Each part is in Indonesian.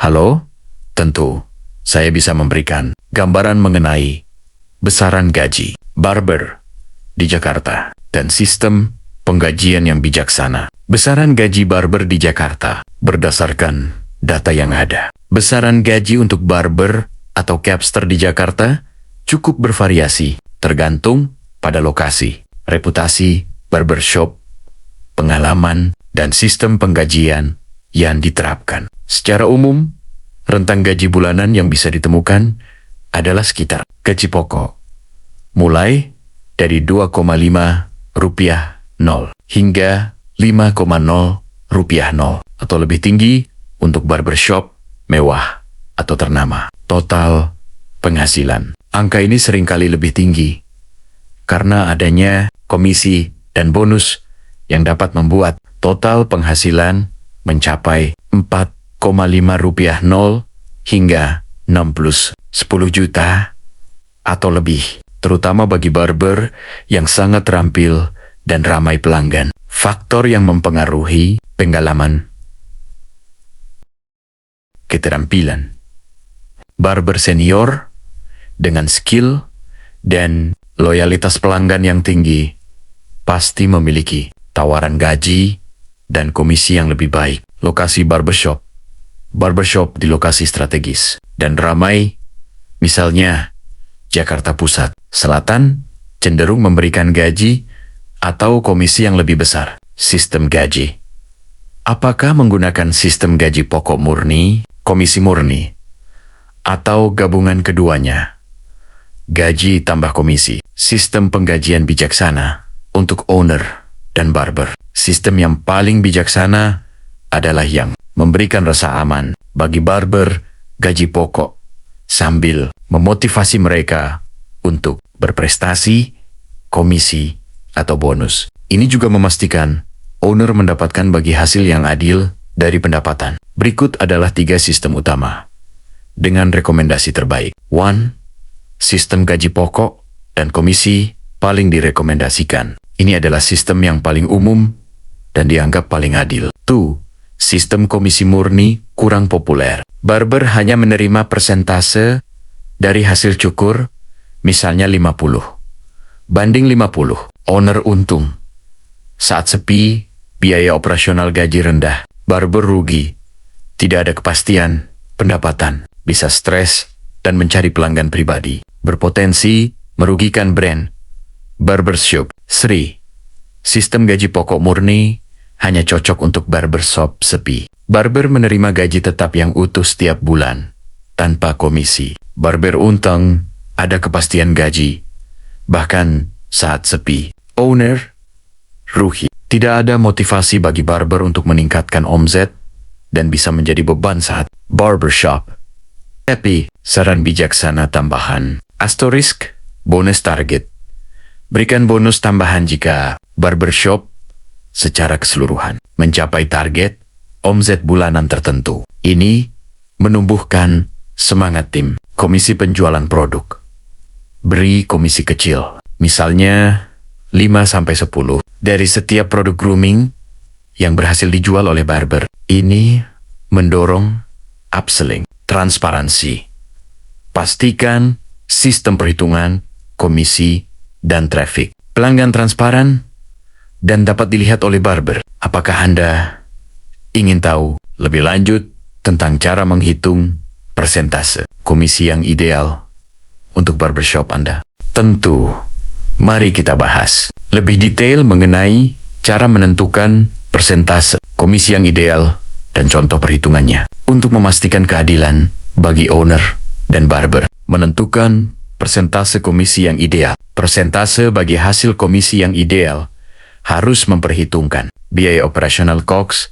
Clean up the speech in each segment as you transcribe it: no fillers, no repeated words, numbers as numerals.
Halo? Tentu, saya bisa memberikan gambaran mengenai besaran gaji barber di Jakarta dan sistem penggajian yang bijaksana. Besaran gaji barber di Jakarta berdasarkan data yang ada. Besaran gaji untuk barber atau capster di Jakarta cukup bervariasi, tergantung pada lokasi, reputasi barbershop, pengalaman, dan sistem penggajian yang diterapkan. Secara umum, rentang gaji bulanan yang bisa ditemukan adalah sekitar gaji pokok, mulai dari 2,5 rupiah 0 hingga 5,0 rupiah 0 atau lebih tinggi untuk barbershop mewah atau ternama. Total penghasilan. Angka ini seringkali lebih tinggi karena adanya komisi dan bonus yang dapat membuat total penghasilan mencapai 4,5 rupiah 0 hingga 6 plus 10 juta atau lebih, terutama bagi barber yang sangat terampil dan ramai pelanggan. Faktor yang mempengaruhi pengalaman, keterampilan. Barber senior dengan skill dan loyalitas pelanggan yang tinggi pasti memiliki tawaran gaji dan komisi yang lebih baik. Lokasi barbershop. Barbershop di lokasi strategis dan ramai, misalnya Jakarta Pusat, Selatan, cenderung memberikan gaji atau komisi yang lebih besar. Sistem gaji. Apakah menggunakan sistem gaji pokok murni, komisi murni, atau gabungan keduanya? Gaji tambah komisi. Sistem penggajian bijaksana untuk owner dan barber. Sistem yang paling bijaksana adalah yang memberikan rasa aman bagi barber gaji pokok sambil memotivasi mereka untuk berprestasi, komisi, atau bonus. Ini juga memastikan owner mendapatkan bagi hasil yang adil dari pendapatan. Berikut adalah 3 sistem utama dengan rekomendasi terbaik. 1. Sistem gaji pokok dan komisi paling direkomendasikan. Ini adalah sistem yang paling umum dan dianggap paling adil. 2. Sistem komisi murni kurang populer. Barber hanya menerima persentase dari hasil cukur, misalnya 50 banding 50. Owner untung. Saat sepi, biaya operasional gaji rendah. Barber rugi. Tidak ada kepastian pendapatan. Bisa stres dan mencari pelanggan pribadi. Berpotensi merugikan brand barbershop. 3. Sistem gaji pokok murni hanya cocok untuk barbershop sepi. Barber menerima gaji tetap yang utuh setiap bulan, tanpa komisi. Barber untung, ada kepastian gaji, bahkan saat sepi. Owner rugi. Tidak ada motivasi bagi barber untuk meningkatkan omset dan bisa menjadi beban saat barbershop. Tapi, saran bijaksana tambahan. Asterisk, bonus target. Berikan bonus tambahan jika barbershop secara keseluruhan mencapai target omset bulanan tertentu. Ini menumbuhkan semangat tim. Komisi penjualan produk. Beri komisi kecil. Misalnya 5-10 dari setiap produk grooming yang berhasil dijual oleh barber. Ini mendorong upselling. Transparansi. Pastikan sistem perhitungan, komisi, dan traffic. Pelanggan transparan dan dapat dilihat oleh barber. Apakah Anda ingin tahu lebih lanjut tentang cara menghitung persentase komisi yang ideal untuk barbershop Anda? Tentu, mari kita bahas lebih detail mengenai cara menentukan persentase komisi yang ideal dan contoh perhitungannya. Untuk memastikan keadilan bagi owner dan barber, menentukan persentase komisi yang ideal. Persentase bagi hasil komisi yang ideal harus memperhitungkan biaya operasional cost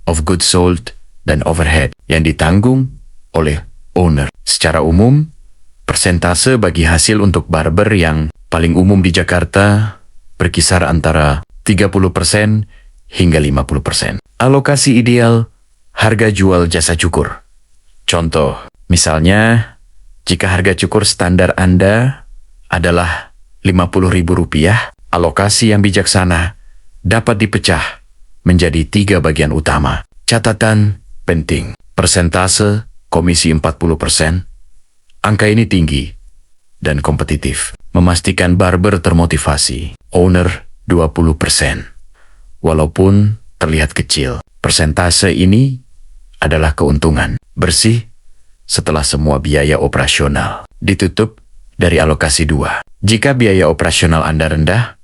of goods sold, dan overhead yang ditanggung oleh owner. Secara umum, persentase bagi hasil untuk barber yang paling umum di Jakarta berkisar antara 30% hingga 50%. Alokasi ideal harga jual jasa cukur. Contoh, misalnya, jika harga cukur standar Anda adalah Rp50.000, alokasi yang bijaksana dapat dipecah menjadi 3 bagian utama. Catatan penting. Persentase komisi 40%. Angka ini tinggi dan kompetitif, memastikan barber termotivasi. Owner 20%. Walaupun terlihat kecil, persentase ini adalah keuntungan bersih setelah semua biaya operasional ditutup dari alokasi 2. Jika biaya operasional Anda rendah,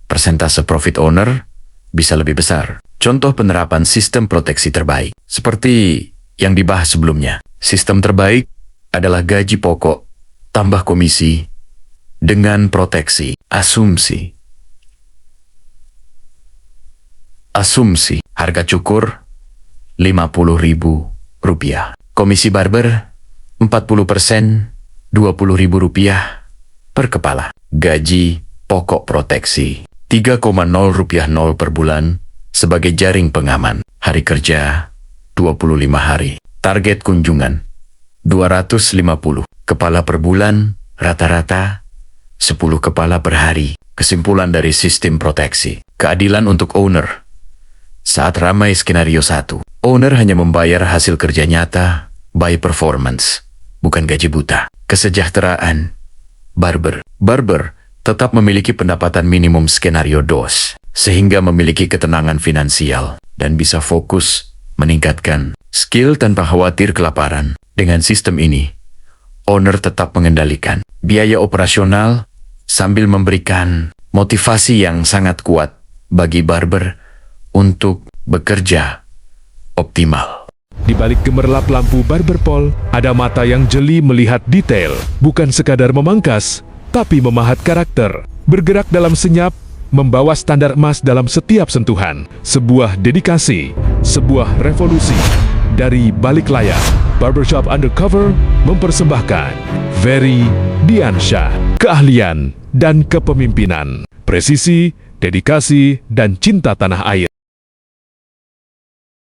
persentase profit owner bisa lebih besar. Contoh penerapan sistem proteksi terbaik, seperti yang dibahas sebelumnya. Sistem terbaik adalah gaji pokok tambah komisi dengan proteksi. Asumsi harga cukur Rp50.000. Komisi barber 40%, Rp20.000 per kepala. Gaji pokok proteksi Rp3,000 per bulan sebagai jaring pengaman. Hari kerja 25 hari. Target kunjungan 250 kepala per bulan, rata-rata 10 kepala per hari. Kesimpulan dari sistem proteksi. Keadilan untuk owner. Saat ramai skenario 1, owner hanya membayar hasil kerja nyata by performance, bukan gaji buta. Kesejahteraan barber. Barber tetap memiliki pendapatan minimum skenario 2, sehingga memiliki ketenangan finansial dan bisa fokus meningkatkan skill tanpa khawatir kelaparan. Dengan sistem ini, owner tetap mengendalikan biaya operasional sambil memberikan motivasi yang sangat kuat bagi barber untuk bekerja optimal. Di balik gemerlap lampu barberpole, ada mata yang jeli melihat detail, bukan sekadar memangkas, tapi memahat karakter. Bergerak dalam senyap, membawa standar emas dalam setiap sentuhan. Sebuah dedikasi, sebuah revolusi. Dari balik layar, Barbershop Undercover mempersembahkan Ferry Diansyah. Keahlian dan kepemimpinan, presisi, dedikasi, dan cinta tanah air.